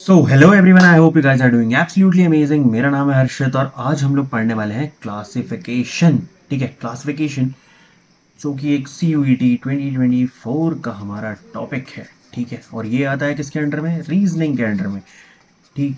So hello everyone, I hope you guys are doing absolutely amazing. मेरा नाम है हर्षित और आज हम लोग पढ़ने वाले हैं क्लासिफिकेशन। ठीक है, क्लासिफिकेशन जो कि एक CUET 2024 का हमारा टॉपिक है। ठीक है, और ये आता है किसके अंडर में? रीजनिंग के अंडर में। ठीक,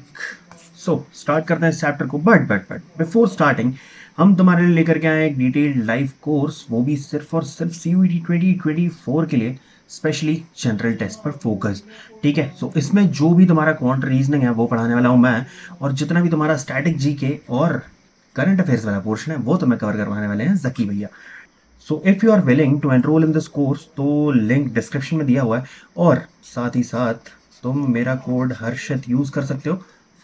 सो स्टार्ट करते हैं इस चैप्टर को। बट बिफोर स्टार्टिंग हम तुम्हारे लिए लेकर के आए एक डिटेल्ड लाइव कोर्स, वो भी सिर्फ और सिर्फ CUET 2024 के लिए, स्पेशली जनरल टेस्ट पर फोकस्ड। ठीक है, सो इसमें जो भी तुम्हारा क्वांट रीजनिंग है वो पढ़ाने वाला हूँ मैं, और जितना भी तुम्हारा स्टैटिक जीके और करंट अफेयर्स वाला पोर्शन है वो तुम्हें कवर करवाने वाले हैं जकी भैया। So if you are willing to enroll in this course तो लिंक डिस्क्रिप्शन में दिया हुआ है, और साथ ही साथ तुम मेरा कोड हर्षित यूज़ कर सकते हो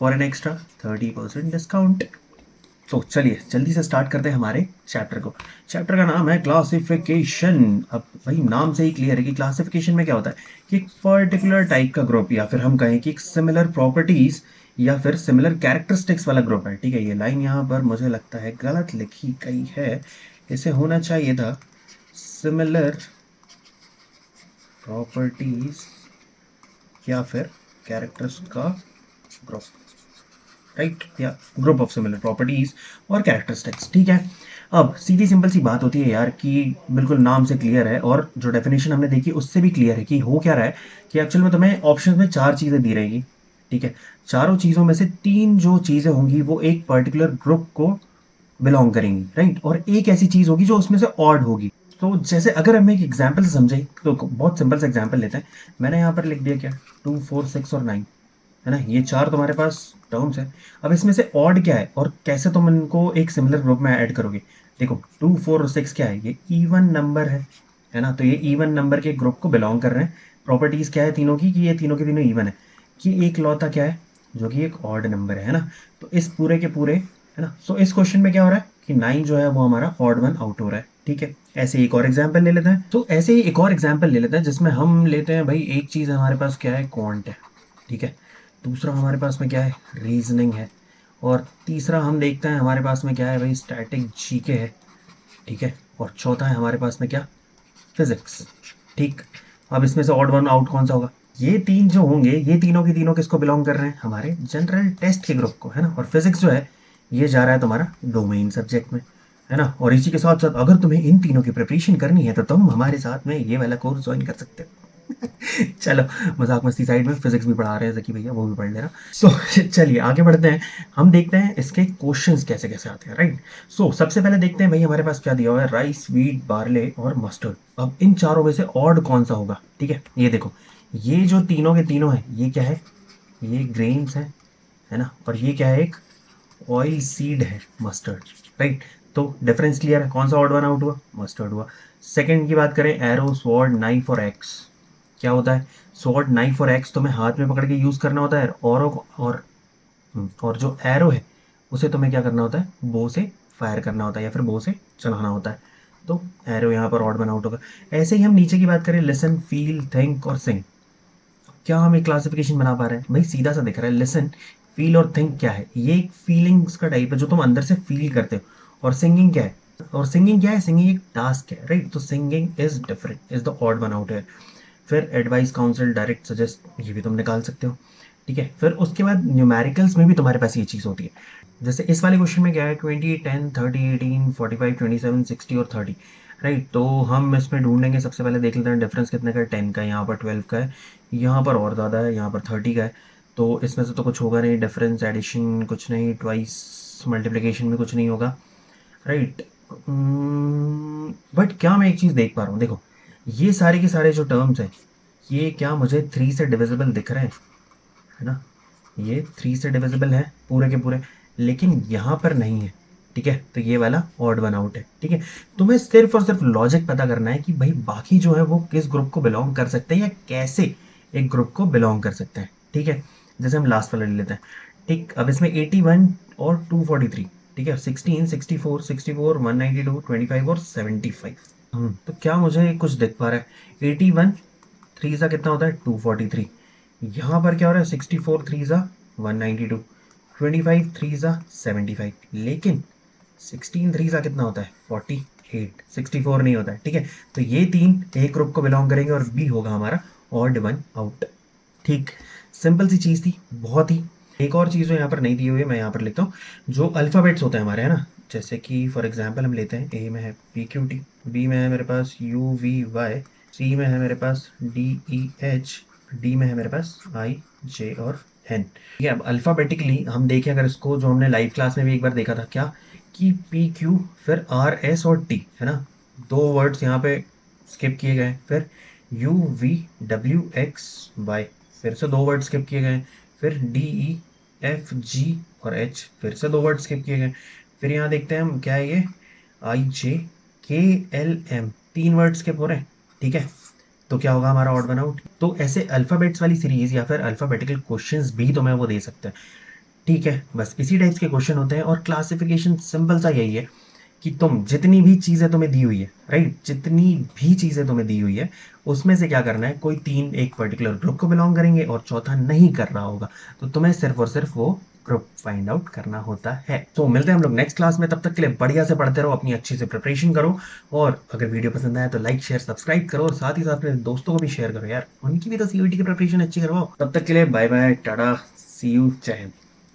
फॉर एन एक्स्ट्रा 30% डिस्काउंट। तो चलिए जल्दी से स्टार्ट करते हैं हमारे चैप्टर को। चैप्टर का नाम है क्लासिफिकेशन। अब भाई नाम से ही क्लियर है कि क्लासिफिकेशन में क्या होता है कि एक पर्टिकुलर टाइप का ग्रुप, या फिर हम कहें कि एक सिमिलर प्रॉपर्टीज या फिर सिमिलर कैरेक्टरिस्टिक्स वाला ग्रुप है। ठीक है, ये लाइन यहाँ पर मुझे लगता है गलत लिखी गई है, इसे होना चाहिए था सिमिलर प्रॉपर्टीज या फिर कैरेक्टर्स का ग्रुप, राइट, या ग्रुप ऑफ सिमिलर प्रॉपर्टीज और कैरेक्टरिस्टिक्स। ठीक है, अब सीधी सिंपल सी बात होती है यार कि बिल्कुल नाम से क्लियर है और जो डेफिनेशन हमने देखी उससे भी क्लियर है कि हो क्या रहा है कि एक्चुअल में तुम्हें ऑप्शन में 4 चीज़ें दी रहेगी। ठीक है, चारों चीज़ों में से 3 जो चीज़ें होंगी वो एक पर्टिकुलर ग्रुप को बिलोंग करेंगी, राइट, और एक ऐसी चीज़ होगी जो उसमें से ऑड होगी। तो जैसे अगर हम एक एग्जाम्पल से समझे तो बहुत सिंपल सा एग्जाम्पल लेते हैं। मैंने यहाँ पर लिख दिया क्या, 2, 4, 6 और 9, है ना, ये 4 तुम्हारे पास टर्म्स है। अब इसमें से ऑड क्या है और कैसे तुम इनको एक सिमिलर ग्रुप में ऐड करोगे? देखो 2, 4 और 6 क्या है, ये इवन नंबर है ना, तो ये इवन नंबर के ग्रुप को बिलोंग कर रहे हैं। प्रॉपर्टीज क्या है तीनों की कि ये तीनों के तीनों इवन है। कि एक लौता क्या है जो कि एक ऑड नंबर है ना, तो इस पूरे के पूरे, है ना। सो इस क्वेश्चन में क्या हो रहा है कि 9 जो है वो हमारा ऑड वन आउट हो रहा है। ठीक है, ऐसे एक और एग्जाम्पल ले लेते हैं। तो ऐसे ही एक और एग्जाम्पल ले लेते हैं जिसमें हम लेते हैं भाई एक चीज़ हमारे पास क्या है, क्वांट है। ठीक है, दूसरा हमारे पास में क्या है, रीजनिंग है, और तीसरा हम देखते हैं हमारे पास में क्या है भाई, स्टैटिक जीके है। ठीक है, और चौथा है हमारे पास में क्या, फिजिक्स। ठीक, अब इसमें से ऑड वन आउट कौन सा होगा? ये 3 जो होंगे ये तीनों के तीनों किसको बिलोंग कर रहे हैं, हमारे जनरल टेस्ट के ग्रुप को, है ना। और फिजिक्स जो है ये जा रहा है तुम्हारा डोमेन सब्जेक्ट में, है ना। और इसी के साथ साथ अगर तुम्हें इन तीनों की प्रिपरेशन करनी है तो तुम हमारे साथ में ये वाला कोर्स ज्वाइन कर सकते हो। चलो, मजाक मस्ती साइड में, फिजिक्स भी पढ़ा रहे हैं जकी भैया, वो भी पढ़ लेना। सो चलिए आगे बढ़ते हैं, हम देखते हैं इसके क्वेश्चंस कैसे कैसे आते हैं, राइट। सो सबसे पहले देखते हैं भाई हमारे पास क्या दिया हुआ है, राइस, व्हीट, बार्ले और मस्टर्ड। अब इन चारों में से ऑड कौन सा होगा? ठीक है, ये देखो, ये जो तीनों के तीनों है ये क्या है, ये ग्रेन्स है ना, और ये क्या है, एक ऑयल सीड है, मस्टर्ड, राइट। तो डिफरेंस क्लियर है, कौन सा ऑड वन आउट हुआ, मस्टर्ड हुआ। सेकंड की बात करें, एरो, स्वॉर्ड, नाइफ और एक्स, क्या होता है, स्वॉर्ड, नाइफ और एक्स तुम्हें हाथ में पकड़ के यूज करना होता है, और जो एरो है उसे तुम्हें क्या करना होता है, बो से फायर करना होता है या फिर बो से चलाना होता है। तो एरो यहाँ पर ऑड वन आउट होगा। ऐसे ही हम नीचे की बात करें, लिसन, फील, थिंक और सिंग, क्या हम एक क्लासिफिकेशन बना पा रहे हैं भाई? सीधा सा दिख रहा है, लिसन, फील और थिंक क्या है, ये एक फीलिंग्स का टाइप है जो तुम अंदर से फील करते हो। और सिंगिंग क्या है, सिंगिंग एक टास्क है, राइट। तो singing is different, is the odd one out है। फिर एडवाइस, काउंसिल, डायरेक्ट, सजेस्ट, ये भी तुम निकाल सकते हो। ठीक है, फिर उसके बाद न्यूमेरिकल्स में भी तुम्हारे पास ये चीज़ होती है। जैसे इस वाले क्वेश्चन में क्या है, 20, 10, 30, 18, 45, 27, 60 और 30, राइट। तो हम इसमें ढूंढेंगे, सबसे पहले देख लेते हैं डिफरेंस कितने का है, 10 का है, यहाँ पर 12 का है, यहाँ पर और ज़्यादा है, यहाँ पर 30 का है। तो इसमें से तो कुछ होगा नहीं, डिफरेंस, एडिशन कुछ नहीं, ट्वाइस, मल्टीप्लिकेशन भी कुछ नहीं होगा, राइट। बट क्या मैं एक चीज़ देख पा रहा हूँ, देखो ये सारे के सारे जो टर्म्स हैं ये क्या मुझे 3 से डिविजिबल दिख रहे हैं, है ना। ये 3 से डिविजिबल है पूरे के पूरे, लेकिन यहाँ पर नहीं है। ठीक है, तो ये वाला ऑड वन आउट है। ठीक है, तुम्हें सिर्फ और सिर्फ लॉजिक पता करना है कि भाई बाकी जो है वो किस ग्रुप को बिलोंग कर सकते हैं या कैसे एक ग्रुप को बिलोंग कर सकते हैं। ठीक है, जैसे हम लास्ट वाला ले लेते हैं। ठीक, अब इसमें 81 और 243, ठीक है, 16, 64, 64, 192, 25 और 75। तो क्या मुझे कुछ दिख पा रहा है, 81 3 सा कितना होता है, 243। यहाँ पर क्या हो रहा है, 64 3 सा 192, 25 3 सा 75, लेकिन 16 3 सा कितना होता है, 48, 64 नहीं होता है। ठीक है, तो ये तीन एक ग्रुप को बिलोंग करेंगे और बी होगा हमारा ऑड वन आउट। ठीक, सिंपल सी चीज़ थी, बहुत ही। एक और चीज़ जो यहाँ पर नहीं दी हुई है, मैं यहाँ पर लिखता हूँ, जो अल्फ़ाबेट्स होते हैं हमारे, है ना? जैसे कि फॉर एग्ज़ाम्पल हम लेते हैं, ए में है PQT, बी में है मेरे पास UVY, सी में है मेरे पास DEH, डी में है मेरे पास IJ और N। ठीक है, अब अल्फ़ाबेटिकली हम देखें अगर इसको, जो हमने लाइव क्लास में भी एक बार देखा था, क्या कि PQ फिर RS और T, है ना? 2 वर्ड्स यहाँ पे स्किप किए गए, फिर UVWXY फिर से 2 वर्ड स्किप किए गए, फिर DEFG और H फिर से 2 वर्ड स्किप किए गए, फिर यहाँ देखते हैं हम क्या है ये IJKLM 3 वर्ड स्किप हो रहे हैं। ठीक है, तो क्या होगा हमारा ऑड वन आउट। तो ऐसे अल्फ़ाबेट्स वाली सीरीज़ या फिर अल्फ़ाबेटिकल क्वेश्चंस भी तुम्हें वो दे सकते हैं। ठीक है, बस इसी टाइप्स के क्वेश्चन होते हैं और क्लासिफिकेशन सिंपल सा यही है कि तुम जितनी भी चीज़ें तुम्हें दी हुई है, राइट, जितनी भी चीज़ें तुम्हें दी हुई है, उसमें से क्या करना है, कोई 3 एक पर्टिकुलर ग्रुप को बिलॉन्ग करेंगे और चौथा नहीं कर रहा होगा, तो तुम्हें सिर्फ और सिर्फ वो ग्रुप फाइंड आउट करना होता है। तो मिलते हैं हम लोग नेक्स्ट क्लास में, तब तक के लिए बढ़िया से पढ़ते रहो, अपनी अच्छी से प्रिपरेशन करो, और अगर वीडियो पसंद आया तो लाइक शेयर सब्सक्राइब करो, और साथ ही साथ अपने दोस्तों को भी शेयर करो यार, उनकी भी तो CUET की प्रिपरेशन अच्छी करवाओ। तब तक के लिए bye bye, tata, see you, जय हिंद।